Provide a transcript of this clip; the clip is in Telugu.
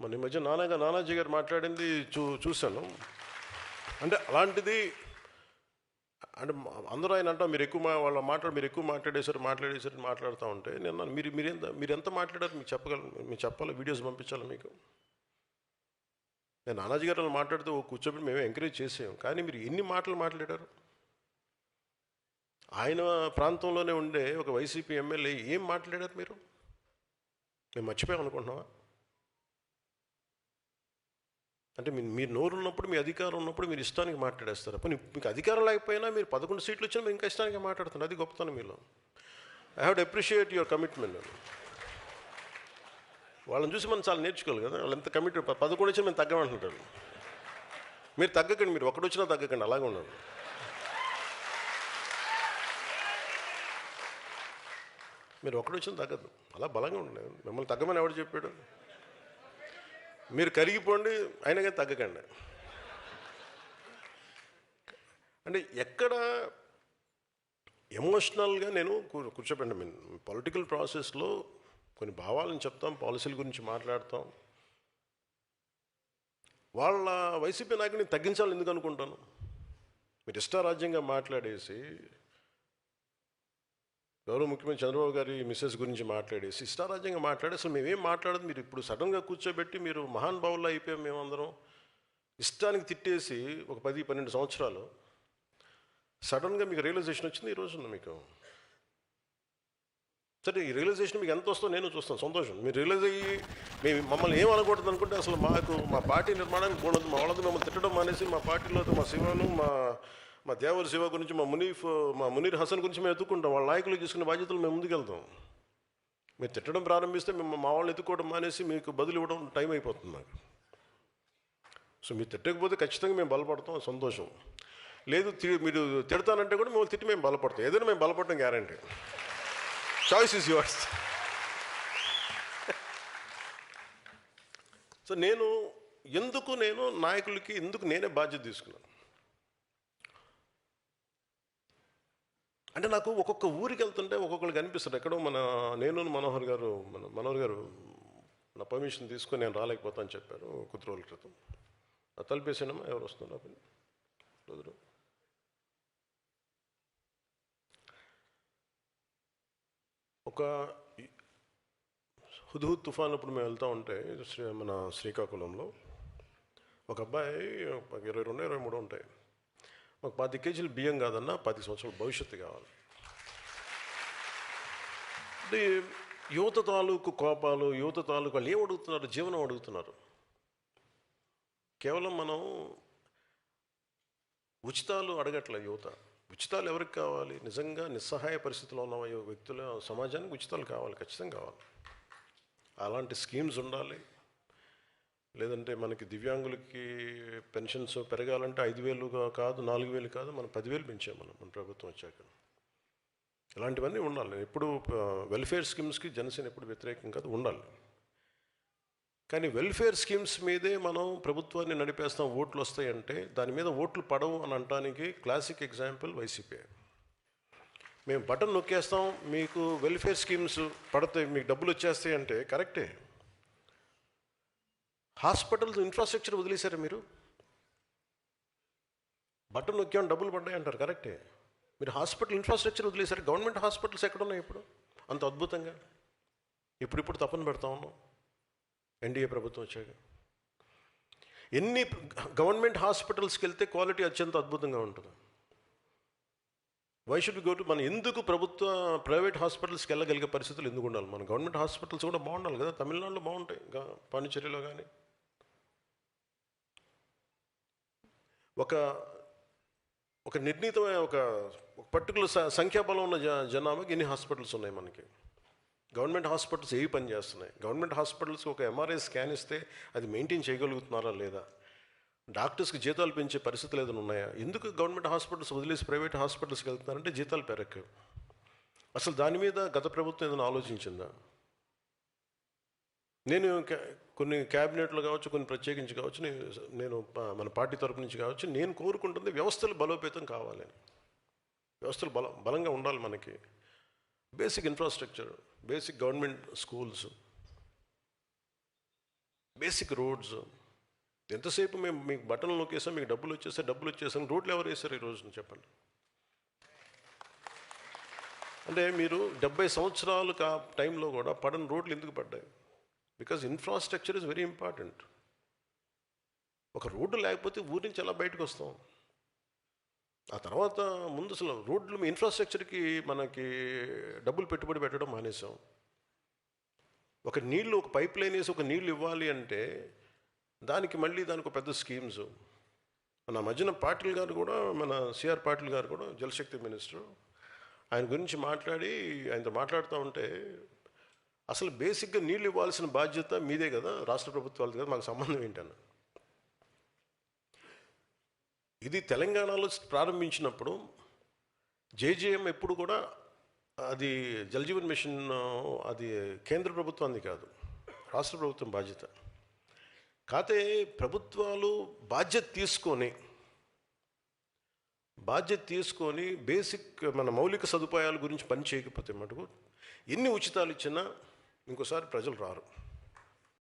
మన ఈ మధ్య నానాజీ గారు మాట్లాడింది చూశాను. అంటే అలాంటిది అంటే అందరూ ఆయన అంటాం మీరు ఎక్కువ మీరు ఎక్కువ మాట్లాడేశారు మాట్లాడుతూ ఉంటే నేను మీరు ఎంత మాట్లాడారు మీకు చెప్పాలి, వీడియోస్ పంపించాలి మీకు. నేను నానాజీ గారు మాట్లాడుతూ కూర్చోబెట్టి మేమే ఎంకరేజ్ చేసాం, కానీ మీరు ఎన్ని మాటలు మాట్లాడారు? ఆయన ప్రాంతంలోనే ఉండే ఒక వైసీపీ ఎమ్మెల్యే ఏం మాట్లాడారు మీరు? మేము మర్చిపోయాం అనుకుంటున్నావా? అంటే మీరు నోరు ఉన్నప్పుడు, మీ అధికారం ఉన్నప్పుడు మీరు ఇష్టానికి మాట్లాడేస్తారు. అప్పుడు మీకు అధికారం లేకపోయినా మీరు 11 సీట్లు వచ్చినా మీరు ఇంకా ఇష్టానికి మాట్లాడుతున్నారు. అది గొప్పతనం మీలో. I have to appreciate your commitment. వాళ్ళని చూసి మనం చాలా నేర్చుకోవాలి కదా. వాళ్ళు ఎంత కమిట్ 11 వచ్చినా మేము తగ్గమంటుంటారు. మీరు తగ్గకండి, మీరు ఒకటి వచ్చినా తగ్గకండి, అలాగే ఉండండి. మీరు ఒకటి వచ్చినా తగ్గదు, అలా బలంగా ఉండండి. మిమ్మల్ని తగ్గమని ఎవడు చెప్పాడు? మీరు కరిగిపోండి, అయినా కానీ తగ్గకండి. అంటే ఎక్కడ ఎమోషనల్గా నేను కూర్చోబెండి. పొలిటికల్ ప్రాసెస్లో కొన్ని భావాలను చెప్తాం, పాలసీల గురించి మాట్లాడతాం. వాళ్ళ వైసీపీ నాయకుడిని తగ్గించాలని ఎందుకు అనుకుంటాను? మీరు ఇష్టారాజ్యంగా మాట్లాడేసి, గౌరవ ముఖ్యమంత్రి చంద్రబాబు గారి మిస్సెస్ గురించి మాట్లాడేసి ఇష్టారాజ్యంగా మాట్లాడి అసలు మేమేం మాట్లాడదు. మీరు ఇప్పుడు సడన్గా కూర్చోబెట్టి మీరు మహానుభావుల్లో అయిపోయాం మేమందరం ఇష్టానికి తిట్టేసి ఒక 10-12 సంవత్సరాలు సడన్గా మీకు రియలైజేషన్ వచ్చింది ఈ రోజున మీకు. సరే, ఈ రియలైజేషన్ మీకు ఎంత వస్తుందో నేను చూస్తాను, సంతోషం. మీరు రియలైజ్ అయ్యి మమ్మల్ని ఏం అనకూడదు అనుకుంటే అసలు మా పార్టీ నిర్మాణానికి పోవద్దు. మా వాళ్ళతో మిమ్మల్ని తిట్టడం మానేసి మా పార్టీలో మా శివను మా దేవరి శివ గురించి మా మునీర్ హసన్ గురించి మేము ఎత్తుకుంటాం. వాళ్ళ నాయకులు తీసుకునే బాధ్యతలు మేము ముందుకెళ్తాం. మీరు తిట్టడం ప్రారంభిస్తే మేము మా వాళ్ళని ఎత్తుకోవడం మానేసి మీకు బదులు ఇవ్వడం టైం అయిపోతుంది నాకు. సో మీరు తిట్టకపోతే ఖచ్చితంగా మేము బలపడతాం, సంతోషం. లేదు మీరు తిడతానంటే కూడా మేము తిట్టి మేము బలపడతాం. ఏదైనా మేము బలపడటం guarantee. Choice is yours. So నేను నాయకులకి నేనే బాధ్యత తీసుకున్నాను అంటే నాకు ఒక్కొక్క ఊరికి వెళ్తుంటే ఒక్కొక్కరికి అనిపిస్తుంది. ఎక్కడో మనోహర్ గారు నా పర్మిషన్ తీసుకొని నేను రాలేకపోతాను చెప్పారు కొద్ది రోజుల క్రితం. తలిపేసానమ్మా, ఎవరు వస్తున్నారు? ఒక హుద్హుద్ తుఫాన్ అప్పుడు మేము వెళ్తూ ఉంటే మన శ్రీకాకుళంలో ఒక అబ్బాయి 22-23 ఉంటాయి. మాకు 10 కేజీలు బియ్యం కాదన్నా 10 సంవత్సరాల భవిష్యత్తు కావాలి. అంటే యువత తాలూకు కోపాలు, యువత తాలూకు వాళ్ళు ఏం అడుగుతున్నారు? జీవనం అడుగుతున్నారు. కేవలం మనం ఉచితాలు అడగట్లే యువత. ఉచితాలు ఎవరికి కావాలి? నిజంగా నిస్సహాయ పరిస్థితిలో ఉన్న వ్యక్తుల సమాజానికి ఉచితాలు కావాలి, ఖచ్చితంగా కావాలి. అలాంటి స్కీమ్స్ ఉండాలి. లేదంటే మనకి దివ్యాంగులకి పెన్షన్స్ పెరగాలంటే 5,000 కాదు, 4,000 కాదు, మనం 10,000 పెంచాం మన ప్రభుత్వం వచ్చాక. ఇలాంటివన్నీ ఉండాలి. ఎప్పుడు వెల్ఫేర్ స్కీమ్స్కి జనసేన ఎప్పుడు వ్యతిరేకం కాదు, ఉండాలి. కానీ వెల్ఫేర్ స్కీమ్స్ మీదే మనం ప్రభుత్వాన్ని నడిపేస్తాం, ఓట్లు వస్తాయంటే దాని మీద ఓట్లు పడవు అని అనడానికి క్లాసిక్ ఎగ్జాంపుల్ వైసీపీ. మేము బటన్ నొక్కేస్తాం, మీకు వెల్ఫేర్ స్కీమ్స్ పడతాయి, మీకు డబ్బులు వచ్చేస్తాయి అంటే కరెక్టే. హాస్పిటల్స్ ఇన్ఫ్రాస్ట్రక్చర్ వదిలేశారు మీరు. బటన్ నొక్కామని డబ్బులు పడ్డాయి అంటారు, కరెక్టే. మీరు హాస్పిటల్ ఇన్ఫ్రాస్ట్రక్చర్ వదిలేశారు. గవర్నమెంట్ హాస్పిటల్స్ ఎక్కడున్నాయి ఇప్పుడు అంత అద్భుతంగా? ఇప్పుడు తపన పెడతా ఉన్నాం ఎన్డీఏ ప్రభుత్వం వచ్చాక. ఎన్ని గవర్నమెంట్ హాస్పిటల్స్కి వెళ్తే క్వాలిటీ అత్యంత అద్భుతంగా ఉంటుంది. వై షుడ్ గో టు మనం ఎందుకు ప్రైవేట్ హాస్పిటల్స్కి వెళ్ళగలిగే పరిస్థితులు ఎందుకు ఉండాలి? మన గవర్నమెంట్ హాస్పిటల్స్ కూడా బాగుండాలి కదా. తమిళనాడులో బాగుంటాయి, పాండిచ్చేరిలో కానీ. ఒక నిర్ణీతమైన ఒక పర్టికులర్ సంఖ్యాబలం ఉన్న జనాభాకి ఎన్ని హాస్పిటల్స్ ఉన్నాయి మనకి? గవర్నమెంట్ హాస్పిటల్స్ ఏవి పని చేస్తున్నాయి? గవర్నమెంట్ హాస్పిటల్స్కి ఒక ఎంఆర్ఐ స్కాన్ ఇస్తే అది మెయింటైన్ చేయగలుగుతున్నారా లేదా? డాక్టర్స్కి జీతాలు పెంచే పరిస్థితులు ఏదైనా ఉన్నాయా? ఎందుకు గవర్నమెంట్ హాస్పిటల్స్ వదిలేసి ప్రైవేట్ హాస్పిటల్స్కి వెళ్తున్నారంటే జీతాలు పెరగవు. అసలు దాని మీద గత ప్రభుత్వం ఏదైనా ఆలోచించిందా? నేను కొన్ని క్యాబినెట్లు కావచ్చు, కొన్ని ప్రత్యేకించి కావచ్చు, నేను మన పార్టీ తరపు నుంచి కావచ్చు, నేను కోరుకుంటుంది వ్యవస్థలు బలోపేతం కావాలని. వ్యవస్థలు బలంగా ఉండాలి మనకి. Basic infrastructure, basic government schools, basic roads. ఎంతసేపు మేము మీకు బటన్ నొక్కేసాం, మీకు డబ్బులు వచ్చేసాం, రోడ్లు ఎవరు వేశారు ఈ రోజున చెప్పండి? అంటే మీరు 70 సంవత్సరాలు టైంలో కూడా పడని రోడ్లు ఎందుకు పడ్డాయి? Because infrastructure is very important. ఒక రోడ్డు లేకపోతే ఊరి నుంచి ఎలా బయటకు వస్తాం? ఆ తర్వాత ముందు అసలు రోడ్లు ఇన్ఫ్రాస్ట్రక్చర్కి మనకి డబ్బులు పెట్టుబడి పెట్టడం మానేసాం. ఒక పైప్ లైన్ వేసి ఒక నీళ్ళు ఇవ్వాలి అంటే దానికి ఒక పెద్ద స్కీమ్స్. మన మధ్యన పాటిల్ గారు కూడా, మన సిఆర్ పాటిల్ గారు కూడా జలశక్తి మినిస్టర్, ఆయన గురించి ఆయనతో మాట్లాడుతూ ఉంటే అసలు బేసిక్గా నీళ్ళు ఇవ్వాల్సిన బాధ్యత మీదే కదా, రాష్ట్ర ప్రభుత్వాలది కదా, మాకు సంబంధం ఏంటన్న. ఇది తెలంగాణలో ప్రారంభించినప్పుడు జేజేఎం ఎప్పుడు కూడా అది జలజీవన్ మిషన్ అది కేంద్ర ప్రభుత్వాన్ని కాదు, రాష్ట్ర ప్రభుత్వం బాధ్యత. కాకపోతే ప్రభుత్వాలు బాధ్యత తీసుకొని బేసిక్ మన మౌలిక సదుపాయాల గురించి పని చేయకపోతే మటుకు ఎన్ని ఉచితాలు ఇచ్చినా ఇంకోసారి ప్రజలు రారు.